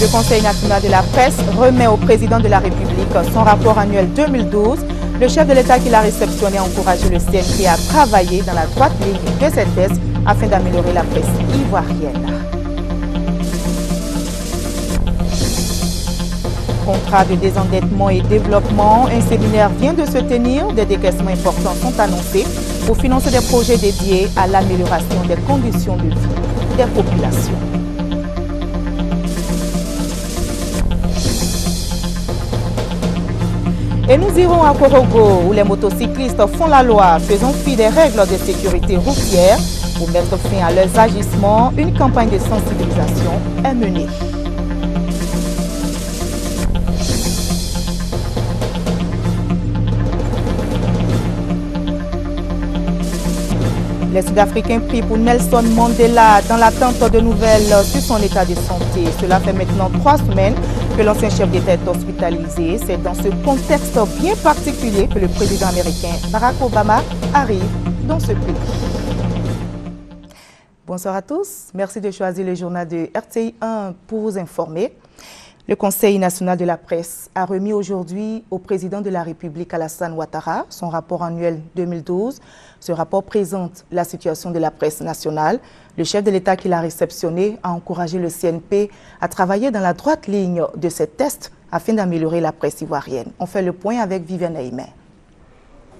Le Conseil national de la presse remet au président de la République son rapport annuel 2012. Le chef de l'État qui l'a réceptionné a encouragé le CNP à travailler dans la droite ligne de cette thèse afin d'améliorer la presse ivoirienne. Contrat de désendettement et développement, un séminaire vient de se tenir. Des décaissements importants sont annoncés pour financer des projets dédiés à l'amélioration des conditions de vie des populations. Et nous irons à Korogo où les motocyclistes font la loi, faisant fi des règles de sécurité routière. Pour mettre fin à leurs agissements, une campagne de sensibilisation est menée. Les Sud-Africains prient pour Nelson Mandela dans l'attente de nouvelles sur son état de santé. Cela fait maintenant 3 semaines que l'ancien chef d'État est hospitalisé. C'est dans ce contexte bien particulier que le président américain Barack Obama arrive dans ce pays. Bonsoir à tous. Merci de choisir le journal de RTI 1 pour vous informer. Le Conseil national de la presse a remis aujourd'hui au président de la République Alassane Ouattara son rapport annuel 2012. Ce rapport présente la situation de la presse nationale. Le chef de l'État qui l'a réceptionné a encouragé le CNP à travailler dans la droite ligne de ces tests afin d'améliorer la presse ivoirienne. On fait le point avec Viviane Aimé.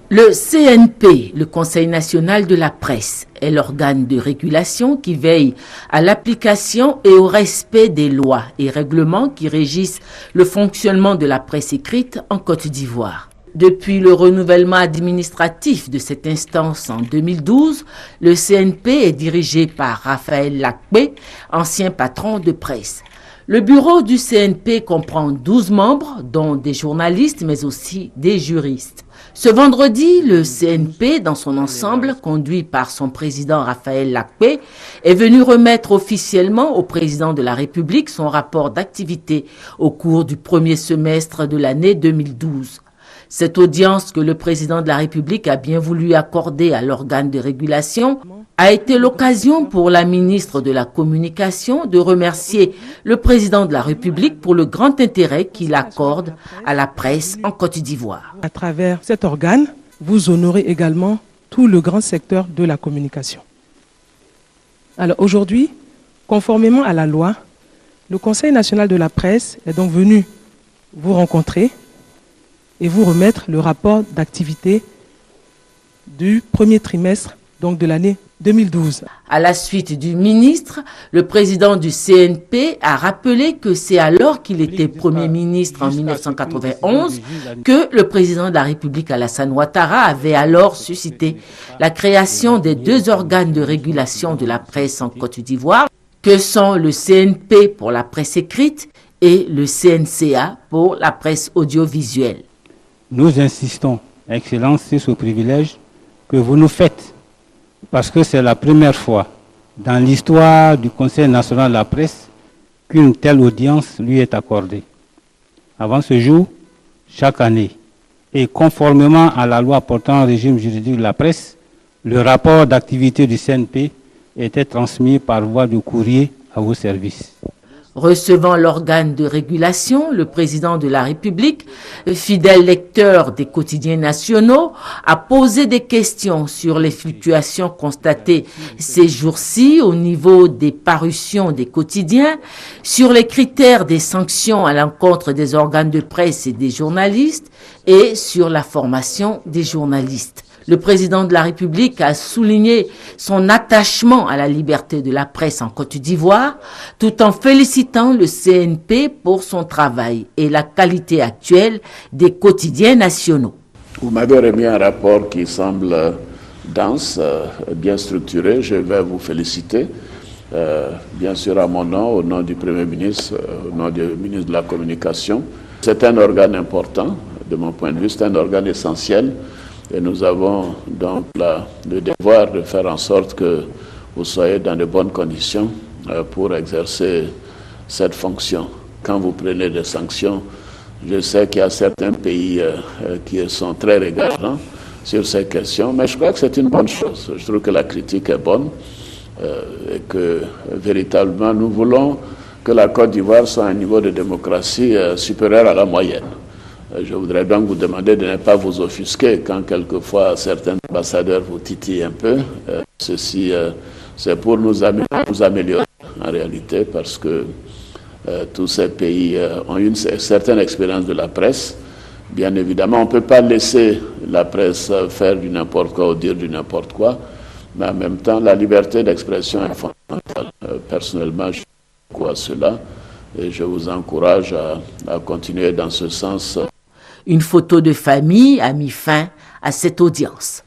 Le CNP, le Conseil national de la presse, est l'organe de régulation qui veille à l'application et au respect des lois et règlements qui régissent le fonctionnement de la presse écrite en Côte d'Ivoire. Depuis le renouvellement administratif de cette instance en 2012, le CNP est dirigé par Raphaël Lakpé, ancien patron de presse. Le bureau du CNP comprend 12 membres, dont des journalistes mais aussi des juristes. Ce vendredi, le CNP, dans son ensemble, conduit par son président Raphaël Lakpé, est venu remettre officiellement au président de la République son rapport d'activité au cours du premier semestre de l'année 2012. Cette audience que le président de la République a bien voulu accorder à l'organe de régulation a été l'occasion pour la ministre de la Communication de remercier le président de la République pour le grand intérêt qu'il accorde à la presse en Côte d'Ivoire. À travers cet organe, vous honorez également tout le grand secteur de la communication. Alors aujourd'hui, conformément à la loi, le Conseil national de la presse est donc venu vous rencontrer et vous remettre le rapport d'activité du premier trimestre donc de l'année 2012. À la suite du ministre, le président du CNP a rappelé que c'est alors qu'il était Premier ministre en 1991 que le président de la République Alassane Ouattara avait alors suscité la création des 2 organes de régulation de la presse en Côte d'Ivoire, que sont le CNP pour la presse écrite et le CNCA pour la presse audiovisuelle. Nous insistons, Excellence, sur ce privilège que vous nous faites, parce que c'est la première fois dans l'histoire du Conseil national de la presse qu'une telle audience lui est accordée. Avant ce jour, chaque année, et conformément à la loi portant régime juridique de la presse, le rapport d'activité du CNP était transmis par voie de courrier à vos services. Recevant l'organe de régulation, le président de la République, fidèle lecteur des quotidiens nationaux, a posé des questions sur les fluctuations constatées ces jours-ci au niveau des parutions des quotidiens, sur les critères des sanctions à l'encontre des organes de presse et des journalistes et sur la formation des journalistes. Le président de la République a souligné son attachement à la liberté de la presse en Côte d'Ivoire, tout en félicitant le CNP pour son travail et la qualité actuelle des quotidiens nationaux. Vous m'avez remis un rapport qui semble dense, bien structuré. Je vais vous féliciter, bien sûr à mon nom, au nom du Premier ministre, au nom du ministre de la Communication. C'est un organe important, de mon point de vue, c'est un organe essentiel. Et nous avons donc le devoir de faire en sorte que vous soyez dans de bonnes conditions pour exercer cette fonction. Quand vous prenez des sanctions, je sais qu'il y a certains pays qui sont très regardants sur ces questions, mais je crois que c'est une bonne chose. Je trouve que la critique est bonne et que véritablement nous voulons que la Côte d'Ivoire soit à un niveau de démocratie supérieur à la moyenne. Je voudrais donc vous demander de ne pas vous offusquer quand quelquefois certains ambassadeurs vous titillent un peu. Ceci, c'est pour nous améliorer en réalité, parce que tous ces pays ont une certaine expérience de la presse. Bien évidemment, on ne peut pas laisser la presse faire du n'importe quoi ou dire du n'importe quoi, mais en même temps, la liberté d'expression est fondamentale. Personnellement, je crois à cela et je vous encourage à continuer dans ce sens. Une photo de famille a mis fin à cette audience.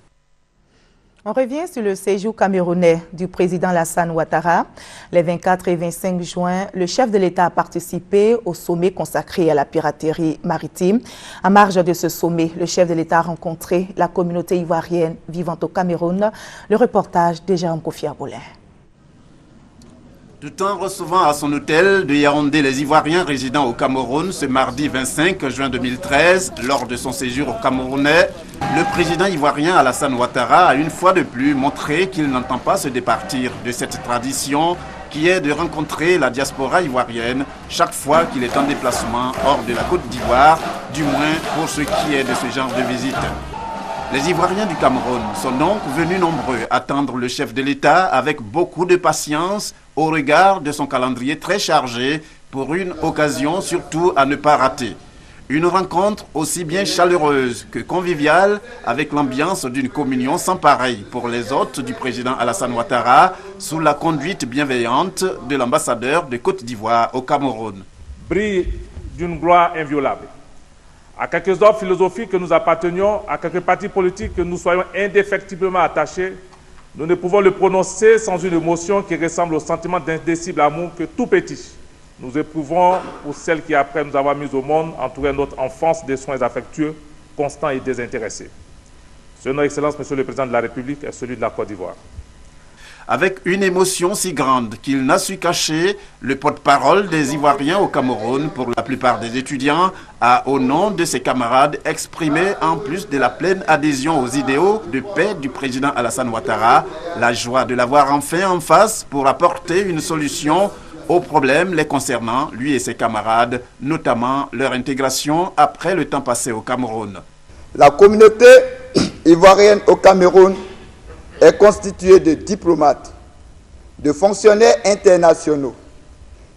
On revient sur le séjour camerounais du président Alassane Ouattara. Les 24 et 25 juin, le chef de l'État a participé au sommet consacré à la piraterie maritime. En marge de ce sommet, le chef de l'État a rencontré la communauté ivoirienne vivant au Cameroun. Le reportage de Jérôme Kofi Arbolin. Tout en recevant à son hôtel de Yaoundé les Ivoiriens résidant au Cameroun ce mardi 25 juin 2013, lors de son séjour au Camerounais, le président ivoirien Alassane Ouattara a une fois de plus montré qu'il n'entend pas se départir de cette tradition qui est de rencontrer la diaspora ivoirienne chaque fois qu'il est en déplacement hors de la Côte d'Ivoire, du moins pour ce qui est de ce genre de visite. Les Ivoiriens du Cameroun sont donc venus nombreux attendre le chef de l'État avec beaucoup de patience au regard de son calendrier très chargé pour une occasion surtout à ne pas rater. Une rencontre aussi bien chaleureuse que conviviale avec l'ambiance d'une communion sans pareil pour les hôtes du président Alassane Ouattara sous la conduite bienveillante de l'ambassadeur de Côte d'Ivoire au Cameroun. Brille d'une gloire inviolable. À quelques ordres philosophiques que nous appartenions, à quelques partis politiques que nous soyons indéfectiblement attachés, nous ne pouvons le prononcer sans une émotion qui ressemble au sentiment d'indicible amour que tout petit nous éprouvons pour celle qui, après nous avoir mis au monde, entourait notre enfance de soins affectueux, constants et désintéressés. Ce nom, Excellence, Monsieur le Président de la République, est celui de la Côte d'Ivoire. Avec une émotion si grande qu'il n'a su cacher, le porte-parole des Ivoiriens au Cameroun, pour la plupart des étudiants, a, au nom de ses camarades, exprimé, en plus de la pleine adhésion aux idéaux de paix du président Alassane Ouattara, la joie de l'avoir enfin en face pour apporter une solution aux problèmes les concernant, lui et ses camarades, notamment leur intégration après le temps passé au Cameroun. La communauté ivoirienne au Cameroun est constituée de diplomates, de fonctionnaires internationaux,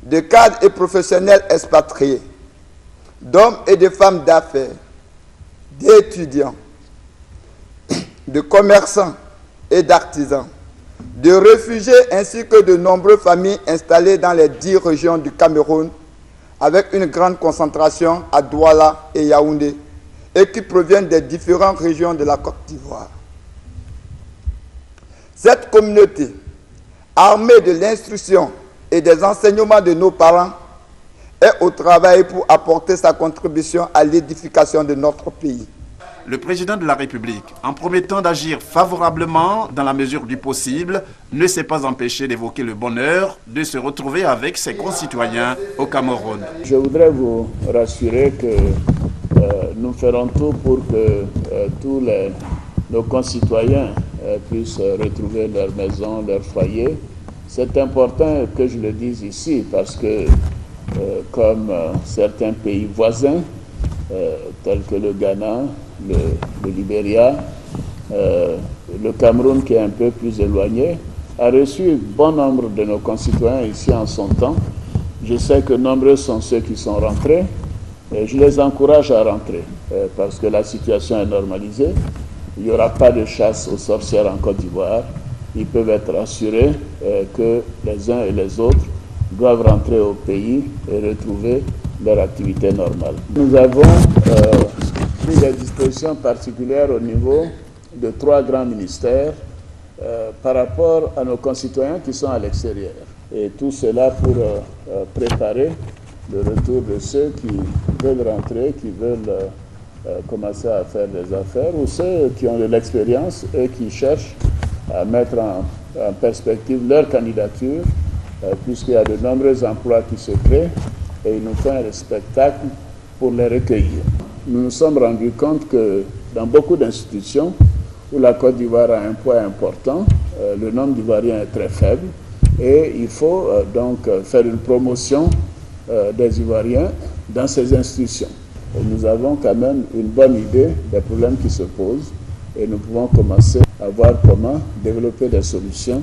de cadres et professionnels expatriés, d'hommes et de femmes d'affaires, d'étudiants, de commerçants et d'artisans, de réfugiés ainsi que de nombreuses familles installées dans les 10 régions du Cameroun, avec une grande concentration à Douala et Yaoundé, et qui proviennent des différentes régions de la Côte d'Ivoire. Cette communauté, armée de l'instruction et des enseignements de nos parents, est au travail pour apporter sa contribution à l'édification de notre pays. Le président de la République, en promettant d'agir favorablement dans la mesure du possible, ne s'est pas empêché d'évoquer le bonheur de se retrouver avec ses concitoyens au Cameroun. Je voudrais vous rassurer que nous ferons tout pour que tous nos concitoyens puissent retrouver leur maison, leur foyer. C'est important que je le dise ici parce que, comme certains pays voisins, tels que le Ghana, le Libéria, le Cameroun qui est un peu plus éloigné, a reçu bon nombre de nos concitoyens ici en son temps. Je sais que nombreux sont ceux qui sont rentrés. Et je les encourage à rentrer parce que la situation est normalisée. Il n'y aura pas de chasse aux sorcières en Côte d'Ivoire. Ils peuvent être assurés que les uns et les autres doivent rentrer au pays et retrouver leur activité normale. Nous avons pris des dispositions particulières au niveau de 3 grands ministères par rapport à nos concitoyens qui sont à l'extérieur. Et tout cela pour préparer le retour de ceux qui veulent rentrer, qui veulent commencer à faire des affaires, ou ceux qui ont de l'expérience et qui cherchent à mettre en perspective leur candidature, puisqu'il y a de nombreux emplois qui se créent, et il nous faut un spectacle pour les recueillir. Nous nous sommes rendus compte que dans beaucoup d'institutions où la Côte d'Ivoire a un poids important, le nombre d'Ivoiriens est très faible, Et il faut donc faire une promotion des Ivoiriens dans ces institutions. Et nous avons quand même une bonne idée des problèmes qui se posent et nous pouvons commencer à voir comment développer des solutions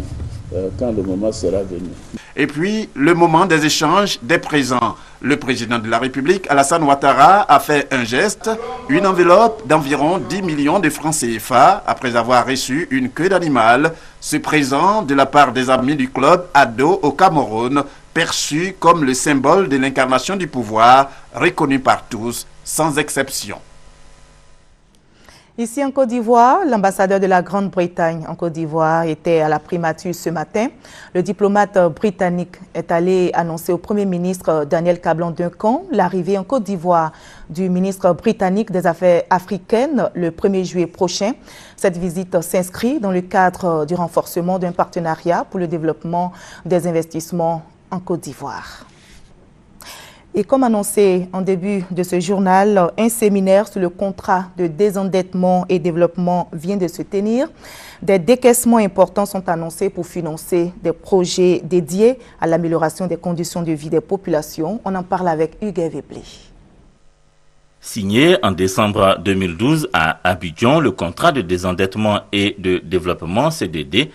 quand le moment sera venu. Et puis, le moment des échanges des présents. Le président de la République, Alassane Ouattara, a fait un geste, une enveloppe d'environ 10 millions de francs CFA, après avoir reçu une queue d'animal. Ce présent de la part des amis du club Ado au Cameroun, perçu comme le symbole de l'incarnation du pouvoir, reconnu par tous, sans exception. Ici en Côte d'Ivoire, l'ambassadeur de la Grande-Bretagne en Côte d'Ivoire était à la primature ce matin. Le diplomate britannique est allé annoncer au Premier ministre Daniel Kablan-Duncan l'arrivée en Côte d'Ivoire du ministre britannique des Affaires africaines le 1er juillet prochain. Cette visite s'inscrit dans le cadre du renforcement d'un partenariat pour le développement des investissements en Côte d'Ivoire. Et comme annoncé en début de ce journal, un séminaire sur le contrat de désendettement et développement vient de se tenir. Des décaissements importants sont annoncés pour financer des projets dédiés à l'amélioration des conditions de vie des populations. On en parle avec Hugues Webley. Signé en décembre 2012 à Abidjan, le contrat de désendettement et de développement CDD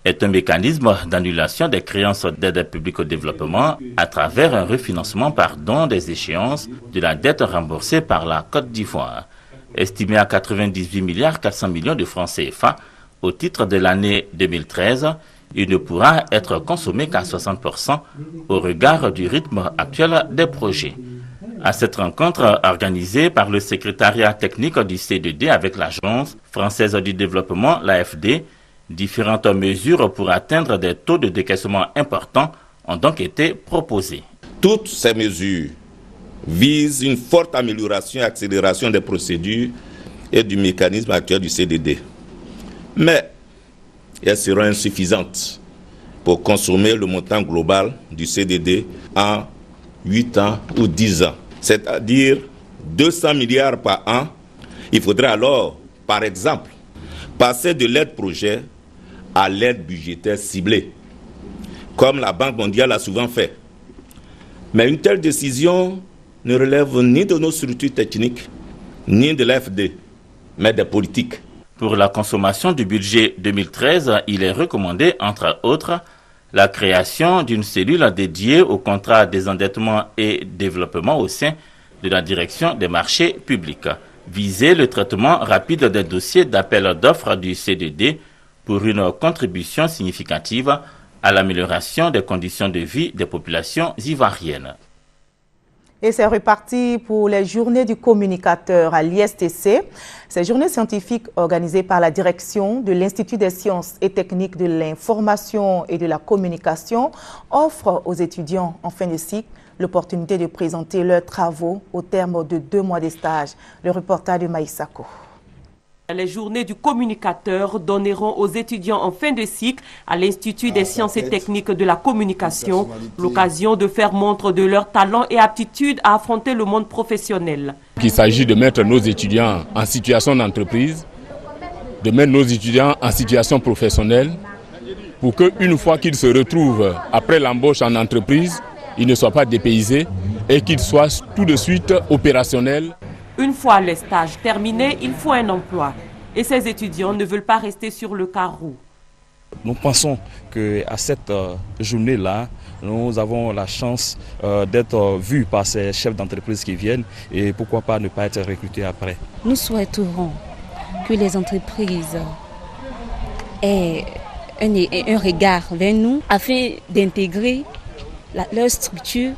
est un mécanisme d'annulation des créances d'aide publique au développement à travers un refinancement par don des échéances de la dette remboursée par la Côte d'Ivoire. Estimé à 98 milliards 400 millions de francs CFA au titre de l'année 2013, il ne pourra être consommé qu'à 60% au regard du rythme actuel des projets. À cette rencontre organisée par le secrétariat technique du CDD avec l'Agence française du développement, l'AFD, différentes mesures pour atteindre des taux de décaissement importants ont donc été proposées. Toutes ces mesures visent une forte amélioration et accélération des procédures et du mécanisme actuel du CDD. Mais elles seront insuffisantes pour consommer le montant global du CDD en 8 ans ou 10 ans, c'est-à-dire 200 milliards par an. Il faudrait alors, par exemple, passer de l'aide projet à l'aide budgétaire ciblée, comme la Banque mondiale a souvent fait. Mais une telle décision ne relève ni de nos structures techniques, ni de l'AFD, mais des politiques. Pour la consommation du budget 2013, il est recommandé, entre autres, la création d'une cellule dédiée au contrat des endettements et développement au sein de la direction des marchés publics. Viser le traitement rapide des dossiers d'appel d'offres du CDD pour une contribution significative à l'amélioration des conditions de vie des populations ivoiriennes. Et c'est reparti pour les journées du communicateur à l'ISTC. Ces journées scientifiques organisées par la direction de l'Institut des sciences et techniques de l'information et de la communication offrent aux étudiants en fin de cycle l'opportunité de présenter leurs travaux au terme de 2 mois de stage. Le reportage de Maïsako. Les journées du communicateur donneront aux étudiants en fin de cycle à l'Institut des sciences et techniques de la communication l'occasion de faire montre de leurs talents et aptitudes à affronter le monde professionnel. Il s'agit de mettre nos étudiants en situation d'entreprise, de mettre nos étudiants en situation professionnelle pour qu'une fois qu'ils se retrouvent après l'embauche en entreprise, ils ne soient pas dépaysés et qu'ils soient tout de suite opérationnels. Une fois les stages terminés, il faut un emploi. Et ces étudiants ne veulent pas rester sur le carreau. Nous pensons qu'à cette journée-là, nous avons la chance d'être vus par ces chefs d'entreprise qui viennent et pourquoi pas ne pas être recrutés après. Nous souhaiterons que les entreprises aient un regard vers nous afin d'intégrer leur structure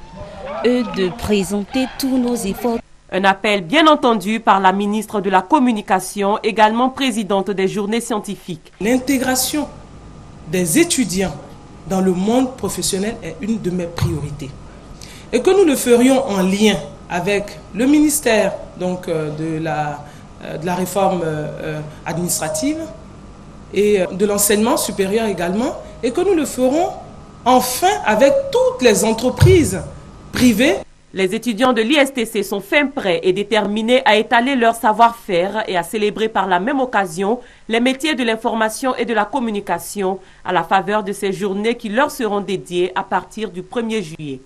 et de présenter tous nos efforts. Un appel bien entendu par la ministre de la Communication, également présidente des journées scientifiques. L'intégration des étudiants dans le monde professionnel est une de mes priorités. Et que nous le ferions en lien avec le ministère donc, de la réforme administrative et de l'enseignement supérieur également, et que nous le ferons enfin avec toutes les entreprises privées. Les étudiants de l'ISTC sont fin prêts et déterminés à étaler leur savoir-faire et à célébrer par la même occasion les métiers de l'information et de la communication à la faveur de ces journées qui leur seront dédiées à partir du 1er juillet.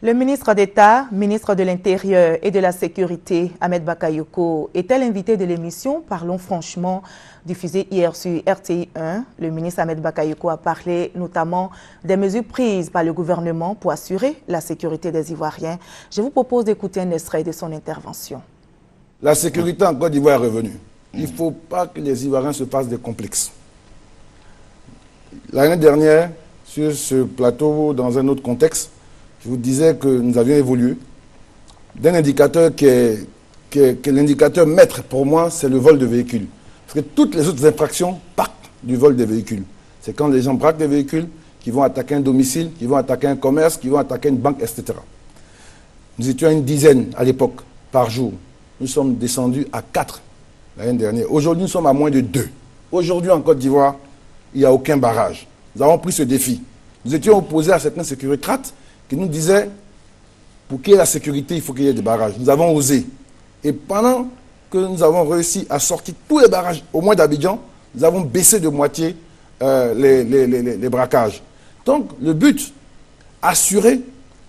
Le ministre d'État, ministre de l'Intérieur et de la Sécurité, Ahmed Bakayoko, était l'invité de l'émission Parlons franchement, diffusée hier sur RTI 1. Le ministre Ahmed Bakayoko a parlé notamment des mesures prises par le gouvernement pour assurer la sécurité des Ivoiriens. Je vous propose d'écouter un extrait de son intervention. La sécurité en Côte d'Ivoire est revenue. Il ne faut pas que les Ivoiriens se fassent des complexes. L'année dernière, sur ce plateau, dans un autre contexte, je vous disais que nous avions évolué d'un indicateur qui est l'indicateur maître pour moi, c'est le vol de véhicules. Parce que toutes les autres infractions partent du vol des véhicules. C'est quand les gens braquent des véhicules, qui vont attaquer un domicile, qui vont attaquer un commerce, qui vont attaquer une banque, etc. Nous étions à une dizaine à l'époque, par jour. Nous sommes descendus à 4 l'année dernière. Aujourd'hui, nous sommes à moins de 2. Aujourd'hui, en Côte d'Ivoire, il n'y a aucun barrage. Nous avons pris ce défi. Nous étions opposés à certains sécuricrates qui nous disaient, pour qu'il y ait la sécurité, il faut qu'il y ait des barrages. Nous avons osé. Et pendant que nous avons réussi à sortir tous les barrages, au moins d'Abidjan, nous avons baissé de moitié les braquages. Donc, le but, assurer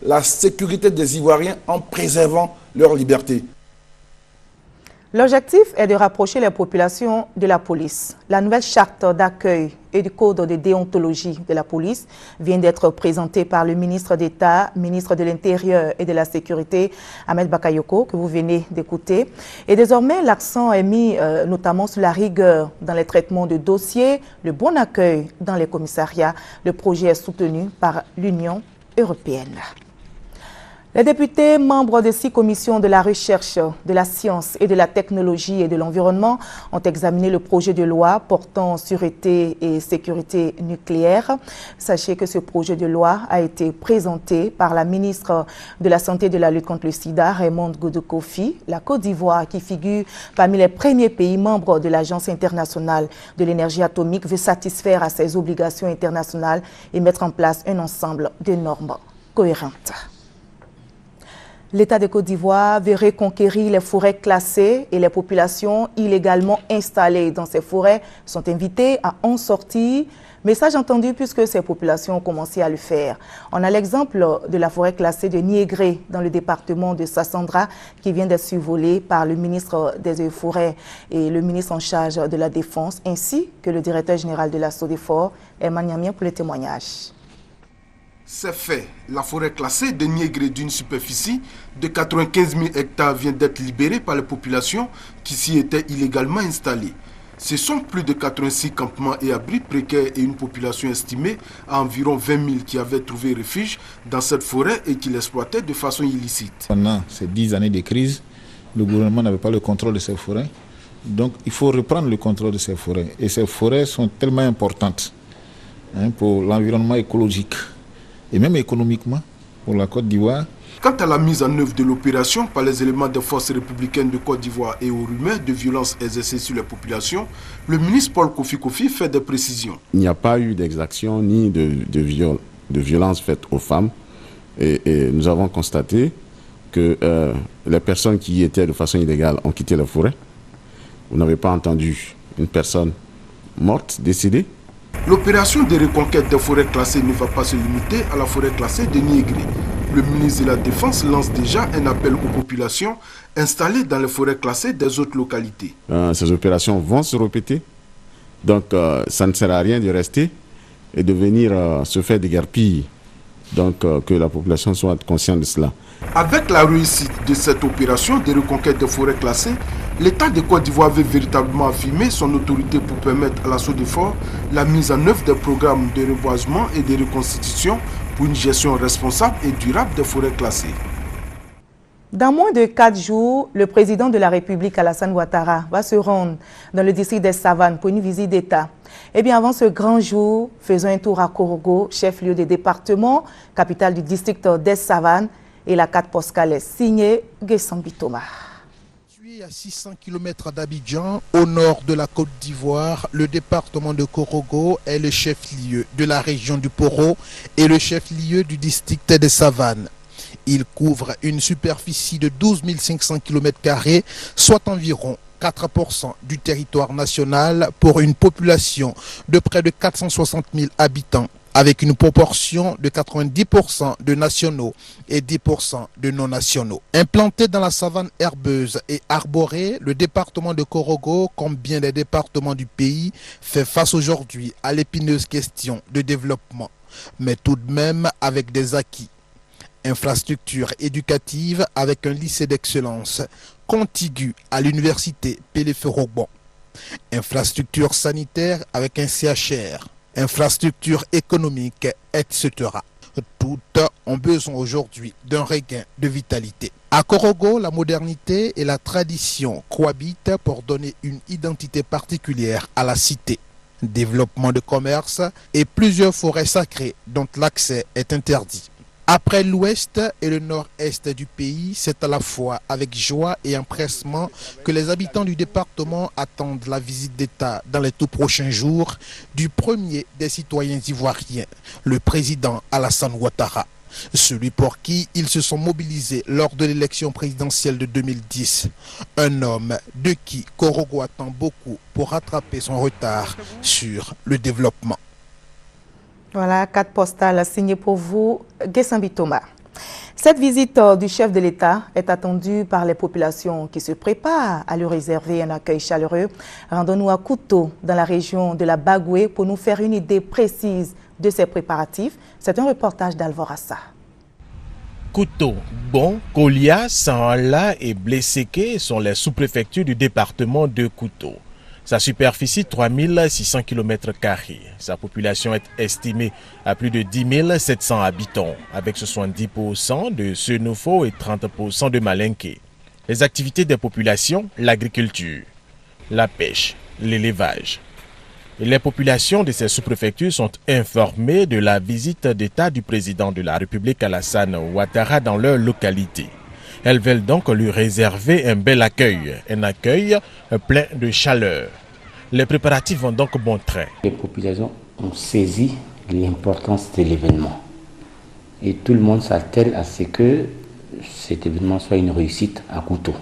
la sécurité des Ivoiriens en préservant leur liberté. L'objectif est de rapprocher les populations de la police. La nouvelle charte d'accueil et du code de déontologie de la police vient d'être présentée par le ministre d'État, ministre de l'Intérieur et de la Sécurité, Ahmed Bakayoko, que vous venez d'écouter. Et désormais, l'accent est mis notamment sur la rigueur dans les traitements de dossiers, le bon accueil dans les commissariats. Le projet est soutenu par l'Union européenne. Les députés membres de 6 commissions de la recherche, de la science et de la technologie et de l'environnement ont examiné le projet de loi portant sûreté et sécurité nucléaire. Sachez que ce projet de loi a été présenté par la ministre de la Santé et de la lutte contre le sida, Raymond Goudou Kofi. La Côte d'Ivoire, qui figure parmi les premiers pays membres de l'Agence internationale de l'énergie atomique, veut satisfaire à ses obligations internationales et mettre en place un ensemble de normes cohérentes. L'État de Côte d'Ivoire veut reconquérir les forêts classées et les populations illégalement installées dans ces forêts sont invitées à en sortir. Message entendu puisque ces populations ont commencé à le faire. On a l'exemple de la forêt classée de Niégré dans le département de Sassandra qui vient d'être survolée par le ministre des Forêts et le ministre en charge de la Défense ainsi que le directeur général de la SODEFOR, Emmanuel pour le témoignage. C'est fait. La forêt classée de Niégré d'une superficie de 95 000 hectares vient d'être libérée par les populations qui s'y étaient illégalement installées. Ce sont plus de 86 campements et abris précaires et une population estimée à environ 20 000 qui avaient trouvé refuge dans cette forêt et qui l'exploitaient de façon illicite. Pendant ces 10 années de crise, le gouvernement n'avait pas le contrôle de ces forêts. Donc il faut reprendre le contrôle de ces forêts. Et ces forêts sont tellement importantes pour l'environnement écologique et même économiquement pour la Côte d'Ivoire. Quant à la mise en œuvre de l'opération par les éléments des forces républicaines de Côte d'Ivoire et aux rumeurs de violences exercées sur les populations, le ministre Paul Kofi Kofi fait des précisions. Il n'y a pas eu d'exaction ni de violence faites aux femmes. Et nous avons constaté que les personnes qui y étaient de façon illégale ont quitté la forêt. Vous n'avez pas entendu une personne morte, décédée. L'opération de reconquête des forêts classées ne va pas se limiter à la forêt classée de Niégré. Le ministre de la Défense lance déjà un appel aux populations installées dans les forêts classées des autres localités. Ces opérations vont se répéter, donc ça ne sert à rien de rester et de venir se faire des guerpilles, donc que la population soit consciente de cela. Avec la réussite de cette opération de reconquête des forêts classées, l'État de Côte d'Ivoire veut véritablement affirmer son autorité pour permettre à la SODEFOR la mise en œuvre des programmes de reboisement et de reconstitution pour une gestion responsable et durable des forêts classées. Dans moins de 4 jours, le président de la République, Alassane Ouattara, va se rendre dans le district des Savanes pour une visite d'État. Eh bien, avant ce grand jour, faisons un tour à Korogo, chef-lieu du département, capitale du district des Savanes, et la carte postale est signée Gessambi Thomas. À 600 km d'Abidjan, au nord de la Côte d'Ivoire, le département de Korogo est le chef-lieu de la région du Poro et le chef-lieu du district des Savanes. Il couvre une superficie de 12 500 km², soit environ 4% du territoire national pour une population de près de 460 000 habitants, avec une proportion de 90% de nationaux et 10% de non-nationaux. Implanté dans la savane herbeuse et arborée, le département de Korogo, comme bien des départements du pays, fait face aujourd'hui à l'épineuse question de développement, mais tout de même avec des acquis. Infrastructure éducative avec un lycée d'excellence contigu à l'université Péléférobon. Infrastructure sanitaire avec un CHR. Infrastructures économiques, etc. Toutes ont besoin aujourd'hui d'un regain de vitalité. À Korogo, la modernité et la tradition cohabitent pour donner une identité particulière à la cité. Développement de commerce et plusieurs forêts sacrées dont l'accès est interdit. Après l'ouest et le nord-est du pays, c'est à la fois avec joie et empressement que les habitants du département attendent la visite d'État dans les tout prochains jours du premier des citoyens ivoiriens, le président Alassane Ouattara. Celui pour qui ils se sont mobilisés lors de l'élection présidentielle de 2010. Un homme de qui Korogo attend beaucoup pour rattraper son retard sur le développement. Voilà, 4 postales signées pour vous, Gessambi Thomas. Cette visite du chef de l'État est attendue par les populations qui se préparent à lui réserver un accueil chaleureux. Rendons-nous à Kouto, dans la région de la Bagoué, pour nous faire une idée précise de ces préparatifs. C'est un reportage d'Alvorassa. Kouto, Bon, Kolia, Sanhala et Blesseke sont les sous-préfectures du département de Kouto. Sa superficie 3600 km². Sa population est estimée à plus de 10 700 habitants, avec 70% de Senofo et 30% de Malinké. Les activités des populations, l'agriculture, la pêche, l'élevage. Et les populations de ces sous-préfectures sont informées de la visite d'État du président de la République Alassane Ouattara dans leur localité. Elles veulent donc lui réserver un bel accueil, un accueil plein de chaleur. Les préparatifs vont donc bon train. Les populations ont saisi l'importance de l'événement. Et tout le monde s'attelle à ce que cet événement soit une réussite à Kouto.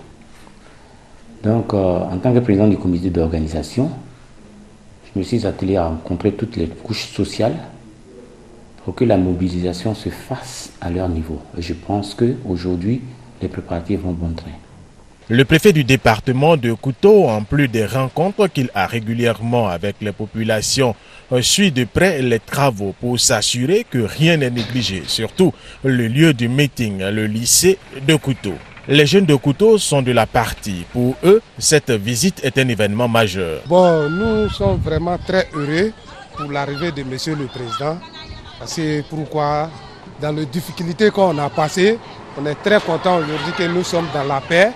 Donc, en tant que président du comité d'organisation, je me suis attelé à rencontrer toutes les couches sociales pour que la mobilisation se fasse à leur niveau. Et je pense qu'aujourd'hui, les préparatifs vont bon train. Le préfet du département de Kouto, en plus des rencontres qu'il a régulièrement avec les populations, suit de près les travaux pour s'assurer que rien n'est négligé, surtout le lieu du meeting, le lycée de Kouto. Les jeunes de Kouto sont de la partie. Pour eux, cette visite est un événement majeur. Bon, nous sommes vraiment très heureux pour l'arrivée de Monsieur le Président. C'est pourquoi, dans les difficultés qu'on a passées, on est très content aujourd'hui que nous sommes dans la paix.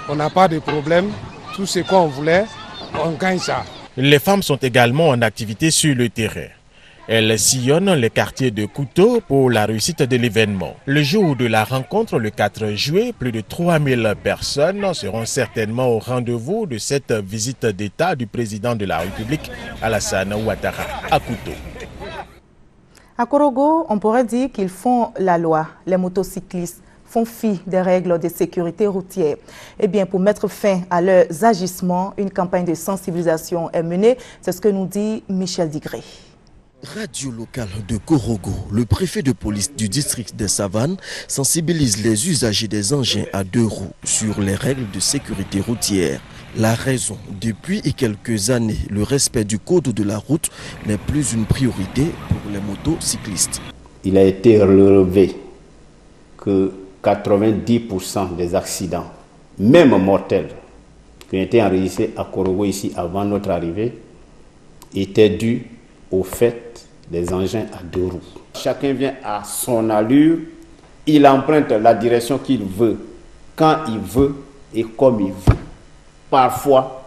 On n'a pas de problème. Tout ce qu'on voulait, on gagne ça. Les femmes sont également en activité sur le terrain. Elles sillonnent les quartiers de Kouto pour la réussite de l'événement. Le jour de la rencontre, le 4 juillet, plus de 3000 personnes seront certainement au rendez-vous de cette visite d'État du président de la République, Alassane Ouattara, à Kouto. À Korogo, on pourrait dire qu'ils font la loi. Les motocyclistes font fi des règles de sécurité routière. Eh bien, pour mettre fin à leurs agissements, une campagne de sensibilisation est menée. C'est ce que nous dit Michel Digré. Radio locale de Korogo, le préfet de police du district des Savanes sensibilise les usagers des engins à 2 roues sur les règles de sécurité routière. La raison, depuis quelques années, le respect du code de la route n'est plus une priorité pour les motocyclistes. Il a été relevé que 90% des accidents, même mortels, qui ont été enregistrés à Korogo ici avant notre arrivée, étaient dus au fait des engins à 2 roues. Chacun vient à son allure, il emprunte la direction qu'il veut, quand il veut et comme il veut. Parfois,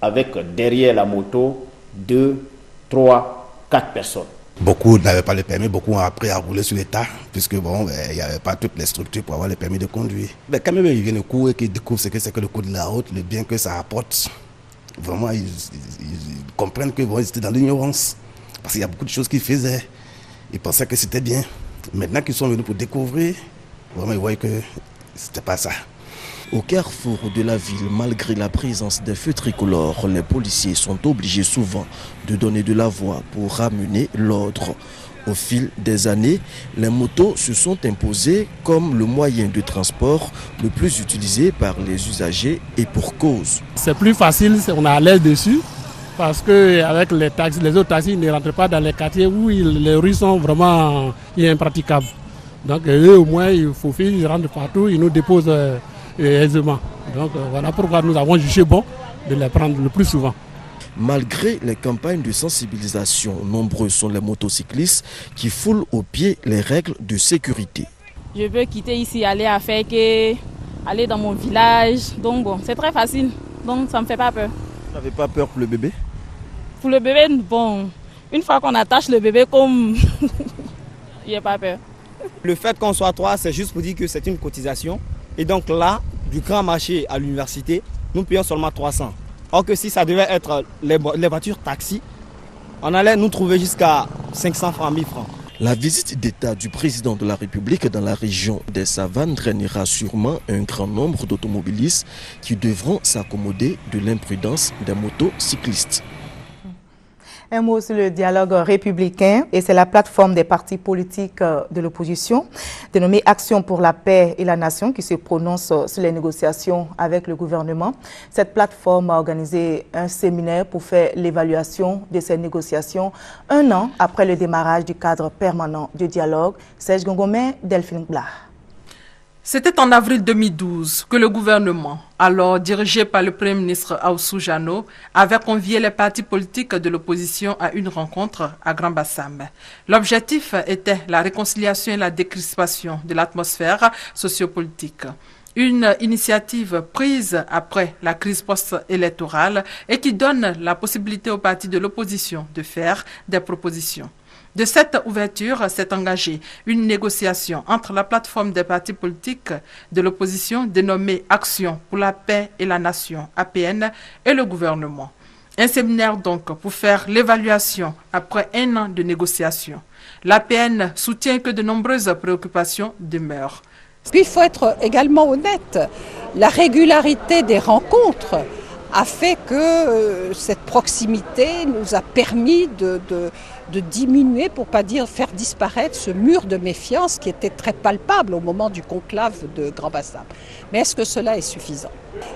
avec derrière la moto, 2, 3, 4 personnes. Beaucoup n'avaient pas le permis, beaucoup ont appris à rouler sur les tas, puisque bon, il n'y avait pas toutes les structures pour avoir le permis de conduire. Mais quand même, ils viennent au cours et qu'ils découvrent ce que c'est que le code de la route, le bien que ça apporte. Vraiment, ils comprennent que bon, ils étaient dans l'ignorance. Parce qu'il y a beaucoup de choses qu'ils faisaient. Ils pensaient que c'était bien. Maintenant qu'ils sont venus pour découvrir, Vraiment, ils voyaient que c'était pas ça. Au carrefour de la ville, malgré la présence des feux tricolores, les policiers sont obligés souvent de donner de la voix pour ramener l'ordre. Au fil des années, les motos se sont imposées comme le moyen de transport le plus utilisé par les usagers et pour cause. C'est plus facile, on est à l'aise dessus parce qu'avec les taxis, les autres taxis ne rentrent pas dans les quartiers où les rues sont vraiment impraticables. Donc eux au moins, il faut ils rentrent partout, ils nous déposent aisément. Donc voilà pourquoi nous avons jugé bon de les prendre le plus souvent. Malgré les campagnes de sensibilisation, nombreux sont les motocyclistes qui foulent aux pieds les règles de sécurité. Je veux quitter ici, aller à Feke, aller dans mon village. Donc bon, c'est très facile. Donc ça ne me fait pas peur. Vous n'avez pas peur pour le bébé? Pour le bébé, bon, une fois qu'on attache le bébé comme... il n'y a pas peur. Le fait qu'on soit 3, c'est juste pour dire que c'est une cotisation. Et donc là, du grand marché à l'université, nous payons seulement 300. Or que si ça devait être les voitures taxi, on allait nous trouver jusqu'à 500 francs, 1000 francs. La visite d'État du président de la République dans la région des Savanes drainera sûrement un grand nombre d'automobilistes qui devront s'accommoder de l'imprudence des motocyclistes. Un mot sur le dialogue républicain, et c'est la plateforme des partis politiques de l'opposition, dénommée Action pour la paix et la nation, qui se prononce sur les négociations avec le gouvernement. Cette plateforme a organisé un séminaire pour faire l'évaluation de ces négociations un an après le démarrage du cadre permanent de dialogue. Serge Gongomé, Delphine Blah. C'était en avril 2012 que le gouvernement, alors dirigé par le Premier ministre Aoussou Jano, avait convié les partis politiques de l'opposition à une rencontre à Grand Bassam. L'objectif était la réconciliation et la décrispation de l'atmosphère sociopolitique. Une initiative prise après la crise post-électorale et qui donne la possibilité aux partis de l'opposition de faire des propositions. De cette ouverture s'est engagée une négociation entre la plateforme des partis politiques de l'opposition dénommée Action pour la paix et la nation, APN, et le gouvernement. Un séminaire donc pour faire l'évaluation après un an de négociations. L'APN soutient que de nombreuses préoccupations demeurent. Puis il faut être également honnête. La régularité des rencontres a fait que cette proximité nous a permis de diminuer, pour ne pas dire faire disparaître ce mur de méfiance qui était très palpable au moment du conclave de Grand Bassam. Mais est-ce que cela est suffisant?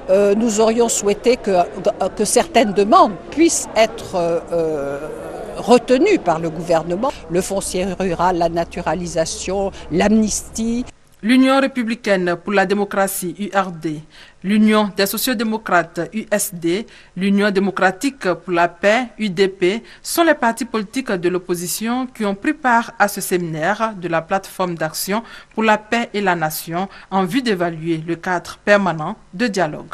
Nous aurions souhaité que certaines demandes puissent être retenues par le gouvernement. Le foncier rural, la naturalisation, l'amnistie. L'Union républicaine pour la démocratie, URD, l'Union des sociodémocrates, USD, l'Union démocratique pour la paix, UDP, sont les partis politiques de l'opposition qui ont pris part à ce séminaire de la plateforme d'action pour la paix et la nation en vue d'évaluer le cadre permanent de dialogue.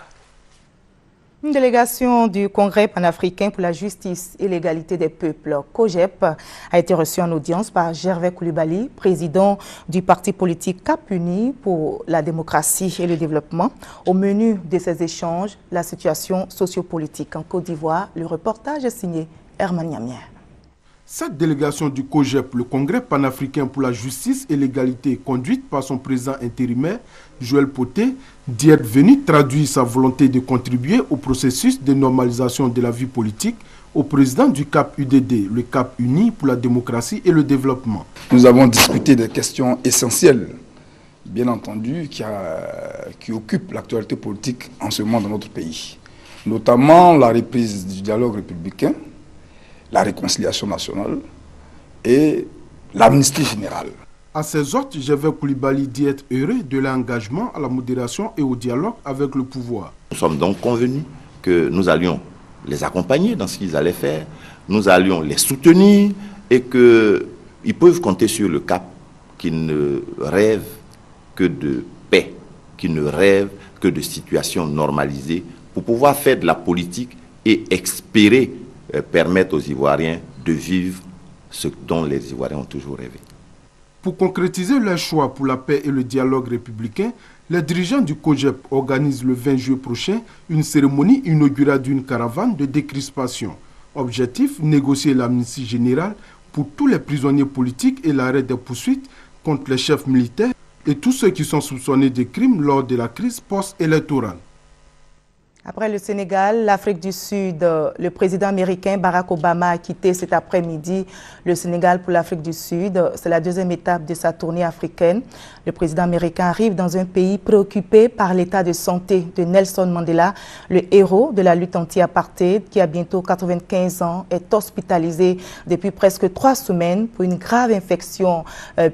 Une délégation du Congrès panafricain pour la justice et l'égalité des peuples, COJEP, a été reçue en audience par Gervais Coulibaly, président du parti politique Cap Uni pour la démocratie et le développement. Au menu de ces échanges, la situation sociopolitique en Côte d'Ivoire. Le reportage est signé Herman Niamier. Cette délégation du COJEP, le Congrès panafricain pour la justice et l'égalité, conduite par son président intérimaire, Joël Poté, dit être venu traduire sa volonté de contribuer au processus de normalisation de la vie politique au président du CAP UDD, le CAP Uni pour la démocratie et le développement. Nous avons discuté des questions essentielles, bien entendu, qui occupent l'actualité politique en ce moment dans notre pays, notamment la reprise du dialogue républicain, la réconciliation nationale et l'amnistie générale. À ses hôtes, Gervais Coulibaly dit être heureux de l'engagement à la modération et au dialogue avec le pouvoir. Nous sommes donc convenus que nous allions les accompagner dans ce qu'ils allaient faire, nous allions les soutenir et qu'ils peuvent compter sur le CAP qui ne rêve que de paix, qui ne rêve que de situations normalisées pour pouvoir faire de la politique et espérer permettre aux Ivoiriens de vivre ce dont les Ivoiriens ont toujours rêvé. Pour concrétiser leur choix pour la paix et le dialogue républicain, les dirigeants du COJEP organisent le 20 juillet prochain une cérémonie inaugurale d'une caravane de décrispation. Objectif, négocier l'amnistie générale pour tous les prisonniers politiques et l'arrêt des poursuites contre les chefs militaires et tous ceux qui sont soupçonnés de crimes lors de la crise post-électorale. Après le Sénégal, l'Afrique du Sud, le président américain Barack Obama a quitté cet après-midi le Sénégal pour l'Afrique du Sud. C'est la deuxième étape de sa tournée africaine. Le président américain arrive dans un pays préoccupé par l'état de santé de Nelson Mandela, le héros de la lutte anti-apartheid qui a bientôt 95 ans, est hospitalisé depuis presque 3 semaines pour une grave infection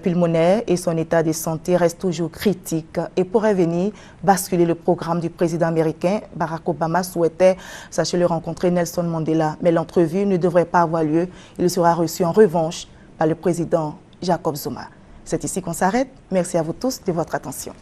pulmonaire et son état de santé reste toujours critique. Et pourrait venir basculer le programme du président américain, Barack Obama souhaitait, sachez-le, rencontrer Nelson Mandela, mais l'entrevue ne devrait pas avoir lieu. Il sera reçu en revanche par le président Jacob Zuma. C'est ici qu'on s'arrête. Merci à vous tous de votre attention.